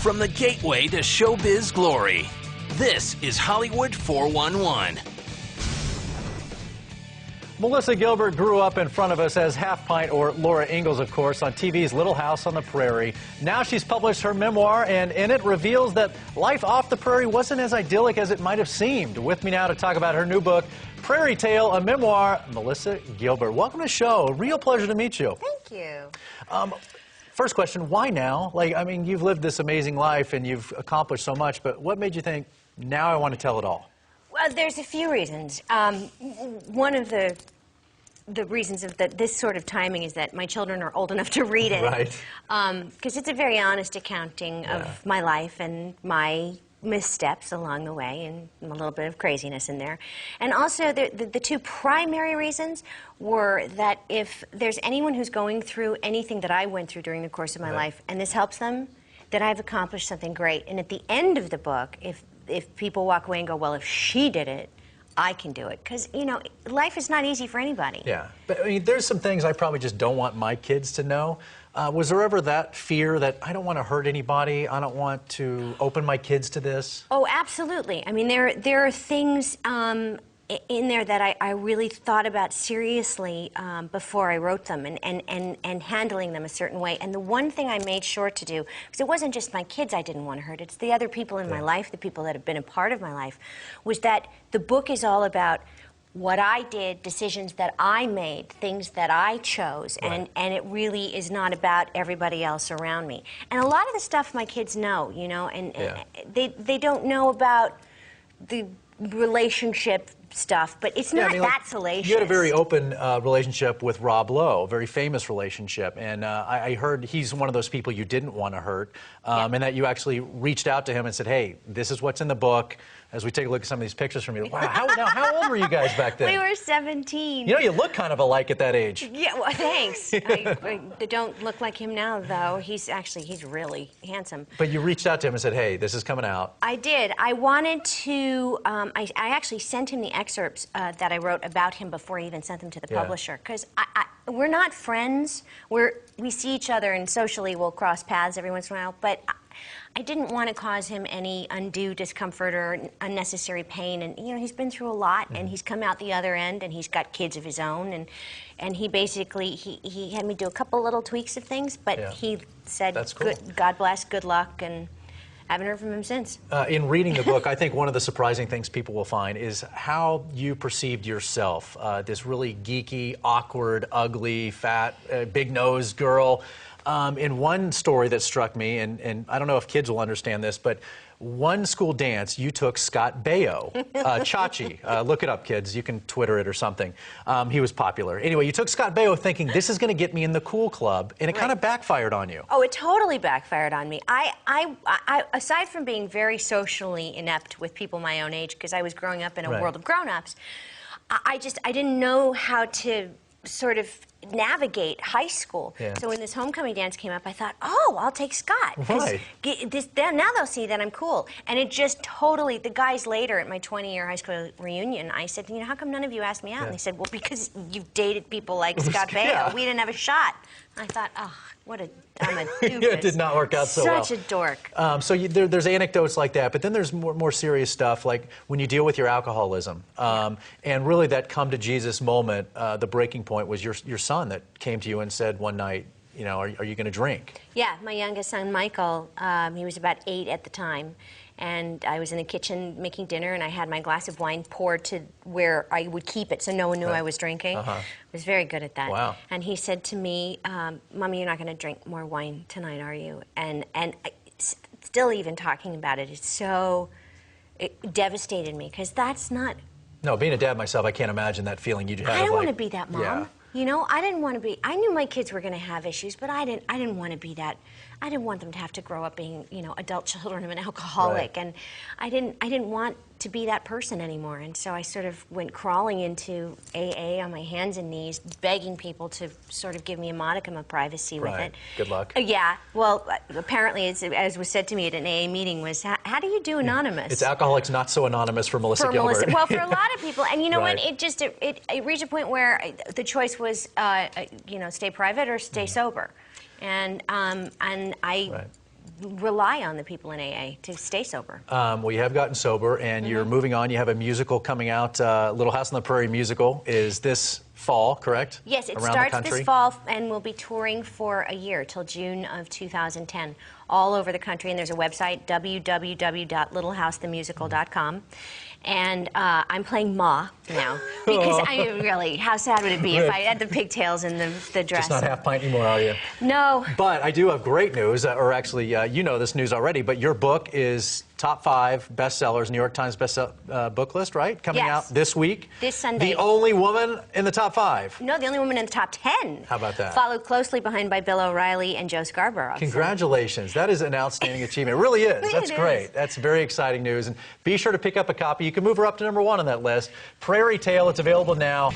From the gateway to showbiz glory, this is Hollywood 411. Melissa Gilbert grew up in front of us as Half Pint, or Laura Ingalls, of course, on TV's Little House on the Prairie. Now she's published her memoir, and in it reveals that life off the prairie wasn't as idyllic as it might have seemed. With me now to talk about her new book, Prairie Tale, a memoir, Melissa Gilbert. Welcome to the show. A real pleasure to meet you. Thank you. First question, why now? You've lived this amazing life and you've accomplished so much, but what made you think, now I want to tell it all? Well, there's a few reasons. One of the reasons of this sort of timing is that my children are old enough to read it. Right. Because it's a very honest accounting of my life and my missteps along the way, and a little bit of craziness in there. And also, the two primary reasons were that if there's anyone who's going through anything that I went through during the course of my life, and this helps them, then I've accomplished something great. And at the end of the book, if people walk away and go, well, if she did it, I can do it. Because, you know, life is not easy for anybody. Yeah. But, I mean, there's some things I probably just don't want my kids to know. Was there ever that fear that I don't want to hurt anybody, I don't want to open my kids to this? Oh, absolutely. I mean, there are things in there that I really thought about seriously before I wrote them, and handling them a certain way. And the one thing I made sure to do, because it wasn't just my kids I didn't want to hurt, it's the other people in my life, the people that have been a part of my life, was that the book is all about what I did, decisions that I made, things that I chose, and it really is not about everybody else around me. And a lot of the stuff my kids know, you know, and they don't know about the relationship stuff, but it's not that salacious. You had a very open relationship with Rob Lowe, a very famous relationship, and I heard he's one of those people you didn't want to hurt, and that you actually reached out to him and said, hey, this is what's in the book. As we take a look at some of these pictures from you, wow, how old were you guys back then? We were 17. You know, you look kind of alike at that age. Yeah, well, thanks. I don't look like him now, though. He's really handsome. But you reached out to him and said, hey, this is coming out. I did. I wanted to, I actually sent him the excerpts that I wrote about him before I even sent them to the publisher. Because we're not friends. We see each other and socially we'll cross paths every once in a while, but I didn't want to cause him any undue discomfort or unnecessary pain. And, you know, he's been through a lot, and he's come out the other end, and he's got kids of his own. And he basically, he had me do a couple little tweaks of things, but he said, that's cool. God bless, good luck, and I haven't heard from him since. In reading the book, I think one of the surprising things people will find is how you perceived yourself. This really geeky, awkward, ugly, fat, big-nosed girl. In one story that struck me, and I don't know if kids will understand this, but one school dance, you took Scott Baio, Chachi. Look it up, kids. You can Twitter it or something. He was popular. Anyway, you took Scott Baio thinking, this is going to get me in the cool club, and it kind of backfired on you. Oh, it totally backfired on me. I aside from being very socially inept with people my own age, because I was growing up in a world of grown-ups, I didn't know how to sort of navigate high school. So when this homecoming dance came up, I thought, oh, I'll take Scott. Now they'll see that I'm cool. And it just totally, the guys later at my 20-year high school reunion, I said, you know, how come none of you asked me out? And they said, well, because you've dated people like Scott Baio. We didn't have a shot. And I thought, oh, I'm a doofus. It did not work out so well. Such a dork. So there's anecdotes like that, but then there's more serious stuff, like when you deal with your alcoholism. And really that come to Jesus moment, the breaking point was your son that came to you and said one night, you know, are you going to drink? Yeah, my youngest son, Michael, he was about 8 at the time. And I was in the kitchen making dinner, and I had my glass of wine poured to where I would keep it so no one knew I was drinking. I was very good at that. Wow. And he said to me, Mommy, you're not going to drink more wine tonight, are you? And still even talking about it, it devastated me, because that's not... No, being a dad myself, I can't imagine that feeling you had. I don't want to be that mom. Yeah. You know, I didn't want to be... I knew my kids were going to have issues, but I didn't want to be that... I didn't want them to have to grow up being, you know, adult children of an alcoholic, and I didn't want to be that person anymore. And so I sort of went crawling into AA on my hands and knees, begging people to sort of give me a modicum of privacy with it. Good luck. Yeah. Well, apparently, as was said to me at an AA meeting, was how do you do anonymous? It's Alcoholics Not So Anonymous for Melissa Gilbert. Well, for a lot of people, and you know what? It reached a point where the choice was, you know, stay private or stay sober. And I rely on the people in AA to stay sober. Well, you have gotten sober, and you're moving on. You have a musical coming out. Little House on the Prairie musical is this fall, correct? Yes, it Around the starts country? this fall, and we'll be touring for a year till June of 2010, all over the country. And there's a website, www.littlehousethemusical.com. And I'm playing Ma now, because I mean, really, how sad would it be if I had the pigtails and the dress? Just not half pint anymore, are you? No. But I do have great news, or actually, you know this news already, but your book is top 5 bestsellers, New York Times book list, right? Coming out this week. This Sunday. The only woman in the top 5. No, the only woman in the top 10. How about that? Followed closely behind by Bill O'Reilly and Joe Scarborough. Congratulations. That is an outstanding achievement. It really is. That's It great. is. That's very exciting news. And be sure to pick up a copy. You can move her up to number 1 on that list. Prairie Tale, it's available now.